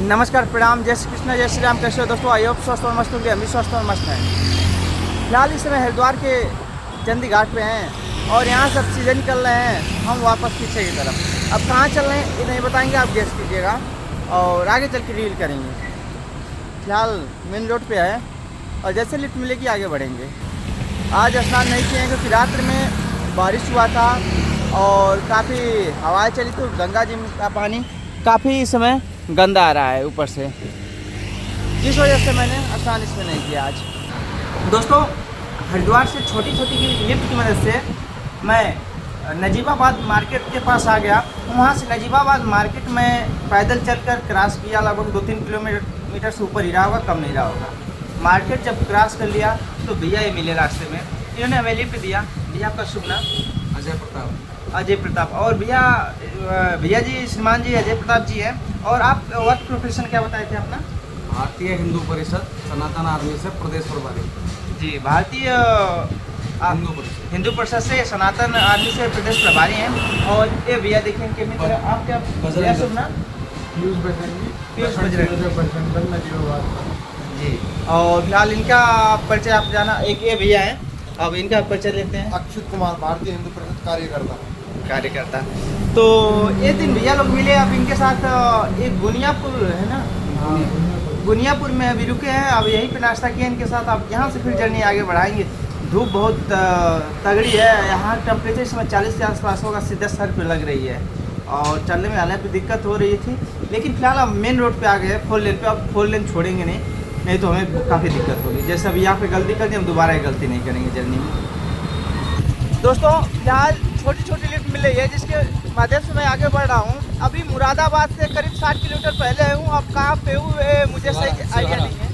नमस्कार, प्रणाम, जय श्री कृष्ण, जय श्री राम। कैसे हो दोस्तों? आई होप स्वस्थ और मस्त होंगे। हम भी स्वस्थ और मस्त हैं। फिलहाल इस समय हरिद्वार के चंदी घाट पे हैं और यहाँ सब चीज़ें निकल रहे हैं। हम वापस पीछे की तरफ। अब कहाँ चल रहे हैं ये नहीं बताएंगे, आप गेस कीजिएगा और आगे चल के रील करेंगे। फिलहाल मेन रोड पे है और जैसे लिफ्ट मिलेगी आगे बढ़ेंगे। आज स्नान नहीं किए क्योंकि रात्र में बारिश हुआ था और काफ़ी हवाएं चली, तो गंगा जी का पानी काफ़ी इस समय गंदा आ रहा है ऊपर से, जिस वजह से मैंने स्नान इसमें नहीं किया आज। दोस्तों, हरिद्वार से छोटी छोटी लिफ्ट की मदद से मैं नजीबाबाद मार्केट के पास आ गया। वहाँ से नजीबाबाद मार्केट में पैदल चलकर क्रॉस किया। लगभग 2-3 किलोमीटर से ऊपर ही रहा होगा, कम नहीं रहा होगा। मार्केट जब क्रॉस कर लिया तो भैया ये मिले रास्ते में, इन्होंने हमें लिफ्ट दिया। भैया आपका शुभ नाम? अजय प्रताप। और भैया जी, श्रीमान जी अजय प्रताप जी हैं। और आप वर्क प्रोफेशन क्या बताए थे अपना? भारतीय हिंदू परिषद सनातन आर्मी से प्रदेश प्रभारी। जी, भारतीय हिंदू परिषद से सनातन आर्मी से प्रदेश प्रभारी हैं। और ये भैया देखें कि मित्र, आप क्या शुभ नाम? पीयूष बजरंगी जी। और फिलहाल इनका परिचय आप जाना। एक ये भैया हैं, अब इनका परिचय लेते हैं। अच्युत कुमार, भारतीय हिंदू परिषद कार्यकर्ता। तो ये दिन भैया लोग मिले। अब इनके साथ एक गुनियापुर है ना, गुनियापुर में अभी रुके हैं। अब यहीं पे नाश्ता किया इनके साथ। अब यहाँ से फिर जर्नी आगे बढ़ाएंगे। धूप बहुत तगड़ी है। यहाँ टेम्परेचर इस समय 40 के आसपास होगा। सीधा सर पे लग रही है और चलने में हालत पे दिक्कत हो रही थी। लेकिन फिलहाल अब मेन रोड पे आ गए, 4 लेन पे। अब 4 लेन छोड़ेंगे नहीं तो हमें काफ़ी दिक्कत होगी। जैसे अब यहाँ पे गलती कर दी, हम दोबारा गलती नहीं करेंगे जर्नी में। दोस्तों, फिलहाल छोटी छोटी लिफ्ट मिल रही है जिसके माध्यम से मैं आगे बढ़ रहा हूँ। अभी मुरादाबाद से करीब 60 किलोमीटर पहले हूँ। अब कहाँ पे हूँ मुझे सही आइडिया नहीं है।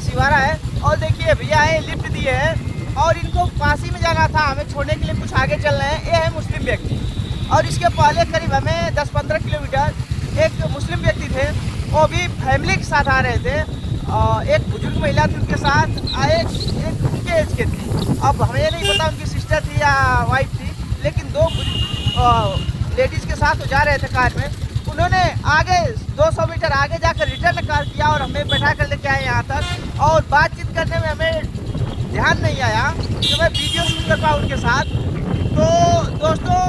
शिवारा है। और देखिए भैया है, लिफ्ट दिए हैं और इनको काशी में जाना था। हमें छोड़ने के लिए कुछ आगे चल रहे हैं। ये है मुस्लिम व्यक्ति। और इसके पहले करीब हमें 10-15 किलोमीटर एक मुस्लिम व्यक्ति थे, वो भी फैमिली के साथ आ रहे थे। एक बुजुर्ग महिला थी उनके साथ आए, एक उनके एज के थी। अब हमें ये नहीं पता उनकी सिस्टर थी या वाइफ थी, लेकिन 2 लेडीज़ के साथ वो जा रहे थे कार में। उन्होंने आगे 200 मीटर आगे जाकर रिटर्न कार किया और हमें बैठा कर लेके आए यहाँ तक। और बातचीत करने में हमें ध्यान नहीं आया कि मैं वीडियो शूट कर पाऊँ उनके साथ। तो दोस्तों,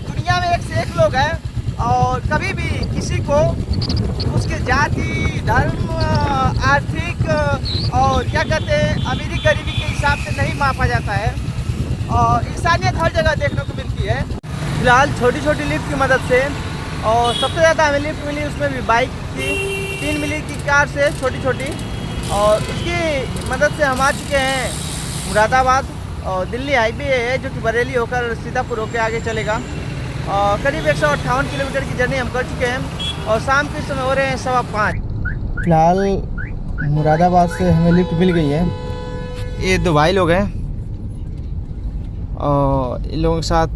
दुनिया में एक से एक लोग हैं और कभी भी किसी को उसके जाति, धर्म, आर्थिक और क्या कहते हैं अमीरी गरीबी के हिसाब से नहीं मापा जाता है। और इंसानियत हर जगह देखने को मिलती है। फिलहाल छोटी छोटी लिफ्ट की मदद से, और सबसे ज़्यादा हमें लिफ्ट मिली उसमें भी बाइक थी, 3 मिली की कार से छोटी छोटी। और उसकी मदद से हम आ चुके हैं मुरादाबाद। और दिल्ली हाईवे है जो कि बरेली होकर सीतापुर होकर आगे चलेगा। और करीब 158 किलोमीटर की जर्नी हम कर चुके हैं और शाम के समय हो रहे हैं 5:15। फिलहाल मुरादाबाद से हमें लिफ्ट मिल गई है। ये 2 भाई लोग हैं और इन लोगों के साथ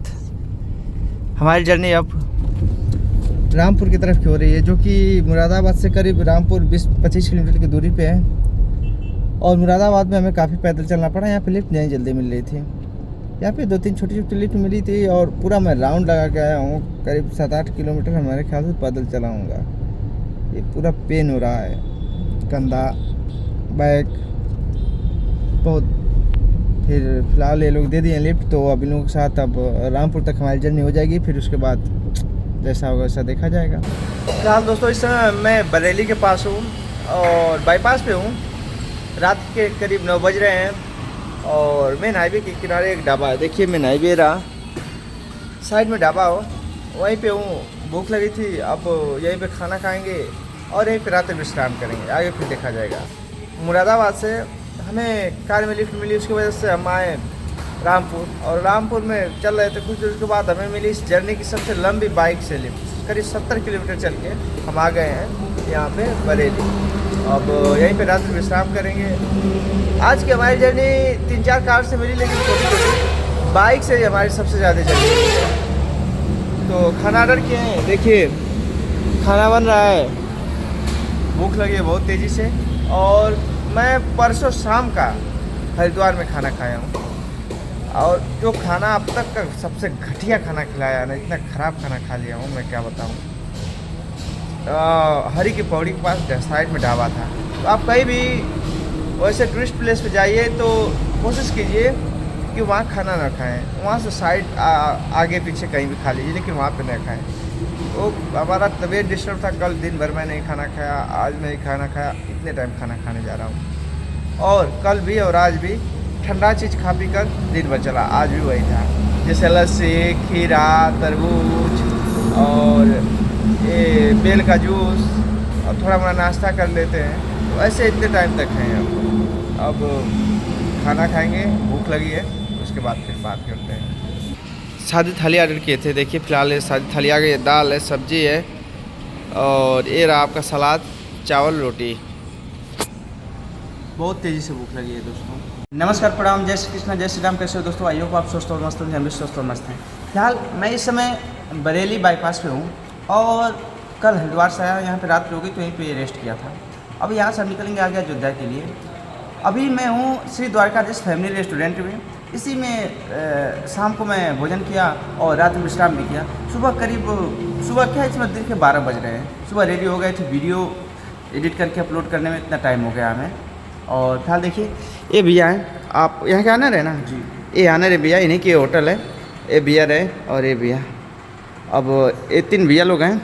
हमारी जर्नी अब रामपुर की तरफ की हो रही है, जो कि मुरादाबाद से करीब रामपुर 20-25 किलोमीटर की दूरी पे है। और मुरादाबाद में हमें काफ़ी पैदल चलना पड़ा। यहाँ पे लिफ्ट नहीं जल्दी मिल रही थी। यहाँ पे 2-3 छोटी छोटी लिफ्ट मिली थी और पूरा मैं राउंड लगा के आया हूँ। करीब 7-8 किलोमीटर हमारे ख्याल से पैदल चलाऊँगा। ये पूरा पेन हो रहा है, कंधा, बैक बहुत। फिर फिलहाल ये लोग दे दिए लिफ्ट, तो अब इन लोगों के साथ अब रामपुर तक हमारी जर्नी हो जाएगी। फिर उसके बाद जैसा होगा वैसा देखा जाएगा। फिलहाल दोस्तों, इस समय मैं बरेली के पास हूँ और बाईपास पे हूँ। रात के करीब 9 बज रहे हैं और मेन हाईवे के किनारे एक ढाबा है। देखिए मेन हाईवे रहा, साइड में ढाबा हो, वहीं पे हूँ। भूख लगी थी, अब यहीं पे खाना खाएंगे और यहीं पे रात में विश्राम करेंगे। आगे फिर देखा जाएगा। मुरादाबाद से हमें कार में लिफ्ट मिली, उसकी वजह से हम आए रामपुर। और रामपुर में चल रहे थे, कुछ देर के बाद हमें मिली इस जर्नी की सबसे लंबी बाइक से लिफ्ट। करीब 70 किलोमीटर चल के हम आ गए हैं यहाँ पे बरेली। अब यहीं पे रात में विश्राम करेंगे। आज की हमारी जर्नी 3-4 कार से मिली, लेकिन छोटी छोटी बाइक से हमारी सबसे ज़्यादा जर्नी है। तो खाना ऑर्डर किए हैं, देखिए खाना बन रहा है। भूख लगी है बहुत तेज़ी से। और मैं परसों शाम का हरिद्वार में खाना खाया हूँ और जो खाना अब तक का सबसे घटिया खाना खिलाया ना, इतना ख़राब खाना खा लिया हूँ मैं क्या बताऊँ। हरी की पौड़ी के पास साइड में ढाबा था। तो आप कहीं भी वैसे टूरिस्ट प्लेस पे जाइए तो कोशिश कीजिए कि वहाँ खाना ना खाएं, वहाँ से साइड आगे पीछे कहीं भी खा लीजिए, लेकिन वहाँ पे ना खाएं। तो हमारा तबीयत डिस्टर्ब था, कल दिन भर मैं नहीं खाना खाया, आज नहीं खाना खाया, इतने टाइम खाना खाने जा रहा हूँ। और कल भी और आज भी ठंडा चीज़ खा पी कर दिन भर चला, आज भी वही था, जैसे लस्सी, खीरा, तरबूज और ये बेल का जूस और थोड़ा मोड़ा नाश्ता कर लेते हैं। तो ऐसे इतने टाइम तक हैं। अब खाना खाएंगे, भूख लगी है, उसके बाद फिर बात करते हैं। सादी थाली ऑर्डर किए थे, देखिए फ़िलहाल ये सादी थाली आ गई है, दाल है, सब्जी है और ये रहा आपका सलाद, चावल, रोटी। बहुत तेज़ी से भूख लगी है दोस्तों। नमस्कार, प्रणाम, जय श्री कृष्ण, जय श्री राम। कैसे हो दोस्तों? आई होप आप स्वस्थ और मस्त हैं, हम भी स्वस्थ और मस्त हैं। फिलहाल मैं इस समय बरेली बाईपास पे हूँ और कल हरिद्वार से आया, यहाँ पे रात हो गई तो यहीं पे रेस्ट किया था। अब यहाँ से हम निकलेंगे आगे अयोध्या के लिए। अभी मैं हूँ श्री द्वारकाधीश फैमिली रेस्टोरेंट में। इसी में शाम को मैं भोजन किया और रात में विश्राम भी किया। सुबह क्या इसमें दिन के 12 बज रहे हैं, सुबह रेडी हो गए थे, वीडियो एडिट करके अपलोड करने में इतना टाइम हो गया हमें। और फिलहाल देखिए ये भैया हैं, आप यहाँ के आनर है ना जी? ये आनर है भैया, इन्हीं की होटल है, ये भैया है और ये भैया। अब ये 3 भैया लोग हैं,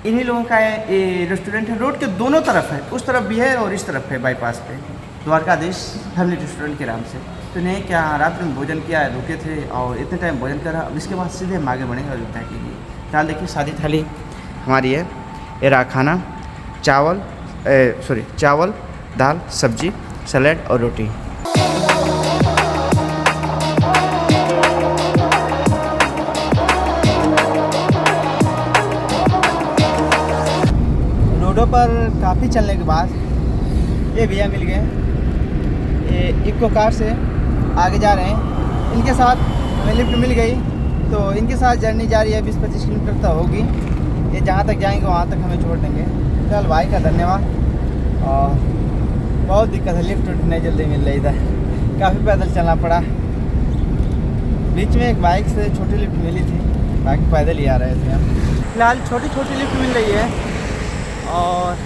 इन्हीं लोगों का है ये रेस्टोरेंट है। रोड के दोनों तरफ है, उस तरफ भी है और इस तरफ है बाईपास पे, द्वारकाधीश फैमिली रेस्टोरेंट के नाम से। तो इन्हें क्या रात में भोजन किया, रुके थे और इतने टाइम भोजन करा। अब इसके बाद सीधे हम आगे बढ़ेंगे अयोध्या के लिए। फिलहाल देखिए सादी थाली हमारी है, ये रहा खाना, चावल, दाल, सब्जी, सलाद और रोटी। रोडों पर काफ़ी चलने के बाद ये भैया मिल गए, ये इको कार से आगे जा रहे हैं। इनके साथ हमें लिफ्ट मिल गई तो इनके साथ जर्नी जारी है, 20-25 किलोमीटर तक होगी। ये जहाँ तक जाएंगे वहाँ तक हमें छोड़ देंगे। फिलहाल भाई का धन्यवाद। और बहुत दिक्कत है, लिफ्ट नहीं जल्दी मिल रही था, काफ़ी पैदल चलना पड़ा। बीच में एक बाइक से छोटी लिफ्ट मिली थी, बाकी पैदल ही आ रहे थे हम। फिलहाल छोटी छोटी लिफ्ट मिल रही है और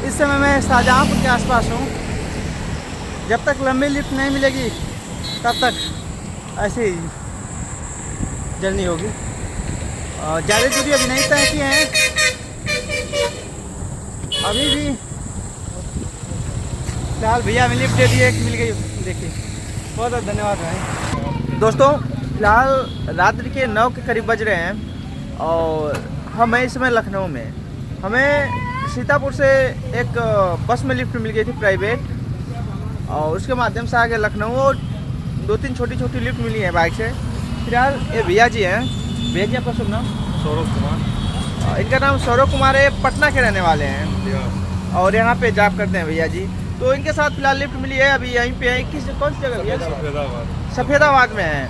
इस समय मैं शाहजहाँपुर के आसपास हूँ। जब तक लंबी लिफ्ट नहीं मिलेगी तब तक ऐसे ही जर्नी होगी। और ज़्यादा दूरी अभी नहीं तय की है, अभी भी। फिलहाल भैया हमें लिफ्ट दे दी, एक मिल गई, देखिए बहुत बहुत धन्यवाद भाई। दोस्तों फिलहाल रात्रि के 9 के करीब बज रहे हैं और हम इस समय लखनऊ में। हमें सीतापुर से एक बस में लिफ्ट मिल गई थी प्राइवेट, और उसके माध्यम से आगे लखनऊ, और 2-3 छोटी छोटी लिफ्ट मिली है बाइक से। फिलहाल ये भैया जी हैं, भैया जी आपका शुभ नाम? सौरभ कुमार। इनका नाम सौरभ कुमार है, पटना के रहने वाले हैं और यहाँ पे जॉब करते हैं भैया जी। तो इनके साथ फिलहाल लिफ्ट मिली है, अभी यहीं पे है। कौन सी जगह भैया? सफेदाबाद में है।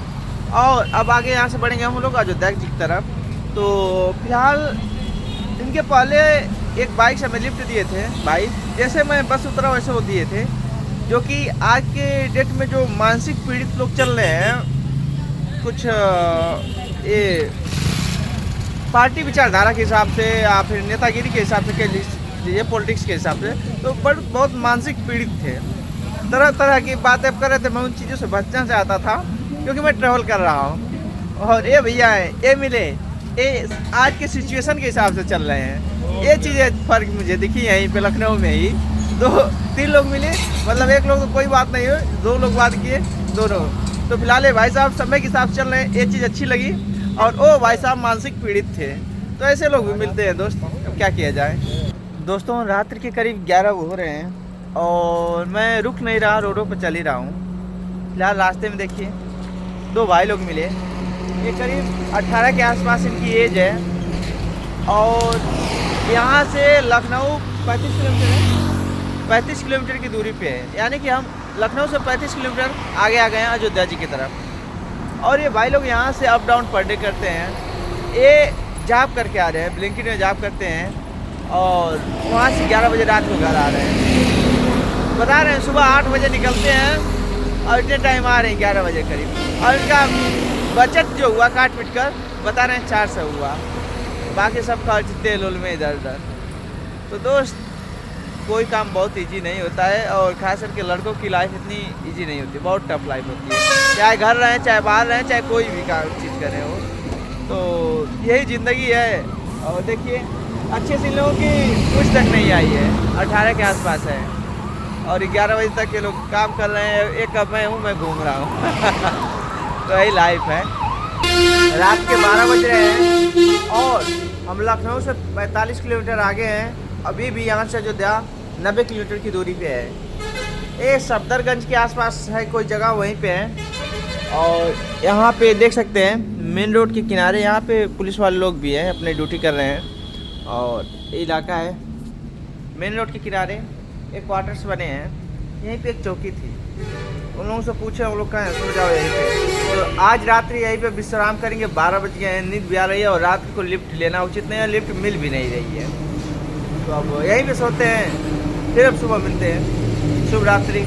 और अब आगे यहाँ से बढ़ेंगे हम लोग अयोध्या की तरफ। तो फिलहाल इनके पहले एक बाइक से हमें लिफ्ट दिए थे भाई, जैसे मैं बस उतरा वैसे वो दिए थे। जो कि आज के डेट में जो मानसिक पीड़ित लोग चल रहे हैं, कुछ ये पार्टी विचारधारा के हिसाब से या फिर नेतागिरी के हिसाब से कह लीजिए, पॉलिटिक्स के हिसाब से, तो बहुत मानसिक पीड़ित थे। तरह तरह की बातें कर रहे थे। मैं उन चीज़ों से बचना चाहता था क्योंकि मैं ट्रैवल कर रहा हूँ। और ये भैया हैं, ये मिले, ये आज के सिचुएशन के हिसाब से चल रहे हैं। ये चीज़ें फ़र्क मुझे दिखी यहीं पे लखनऊ में ही। 2-3 लोग मिले, मतलब एक लोग तो कोई बात नहीं है, 2 लोग बात किए, दोनों। तो फिलहाल ये भाई साहब समय के हिसाब से चल रहे हैं, ये चीज़ अच्छी लगी। और वो भाई साहब मानसिक पीड़ित थे, तो ऐसे लोग भी मिलते हैं दोस्त, अब क्या किया जाए। दोस्तों रात्रि के करीब 11 हो रहे हैं और मैं रुक नहीं रहा, रोडों पर चल ही रहा हूँ। फिलहाल रास्ते में देखिए 2 भाई लोग मिले, ये करीब 18 के आसपास इनकी एज है और यहाँ से लखनऊ 35 किलोमीटर है, 35 किलोमीटर की दूरी पे है। यानी कि हम लखनऊ से 35 किलोमीटर आगे आ गए हैं अयोध्या जी की तरफ। और ये भाई लोग यहाँ से अप डाउन पर डे करते हैं। ये जॉब करके आ रहे हैं, ब्लिंकिट में जॉब करते हैं और वहाँ से 11 बजे रात को घर आ रहे हैं। बता रहे हैं सुबह 8 बजे निकलते हैं और इतने टाइम आ रहे हैं 11 बजे करीब। और इनका बचत जो हुआ काट पीट कर बता रहे हैं 400 हुआ। बाकी सब खर्च तेल उल में इधर उधर। तो दोस्त कोई काम बहुत इजी नहीं होता है, और खास करके लड़कों की लाइफ इतनी इजी नहीं होती, बहुत टफ लाइफ होती है, चाहे घर रहें चाहे बाहर रहें चाहे कोई भी काम चीज़ करें हो। तो यही ज़िंदगी है। और देखिए अच्छे से लोगों की कुछ तक नहीं आई है, 18 के आसपास है, और 11 बजे तक के लोग काम कर रहे हैं। एक अब मैं घूम रहा हूँ तो यही लाइफ है। रात के 12 बज रहे हैं और हम लखनऊ से 45 किलोमीटर आगे हैं। अभी भी यहाँ से अयोध्या 90 किलोमीटर की दूरी पे है। ये सफदरगंज के आसपास है कोई जगह, वहीं पे है। और यहाँ पे देख सकते हैं मेन रोड के किनारे यहाँ पे पुलिस वाले लोग भी हैं, अपने ड्यूटी कर रहे हैं। और ये इलाका है मेन रोड के किनारे, एक क्वार्टर्स बने हैं। यहीं पे एक चौकी थी, उन लोगों से पूछे, उन लोग कहें सो जाओ यहीं पे। तो आज रात्रि यहीं पे विश्राम करेंगे। 12 बज गए हैं, नींद भी आ रही है और रात को लिफ्ट लेना उचित नहीं है, लिफ्ट मिल भी नहीं रही है। तो अब यहीं पे सोते हैं, फिर अब सुबह मिलते हैं। शुभ रात्रि।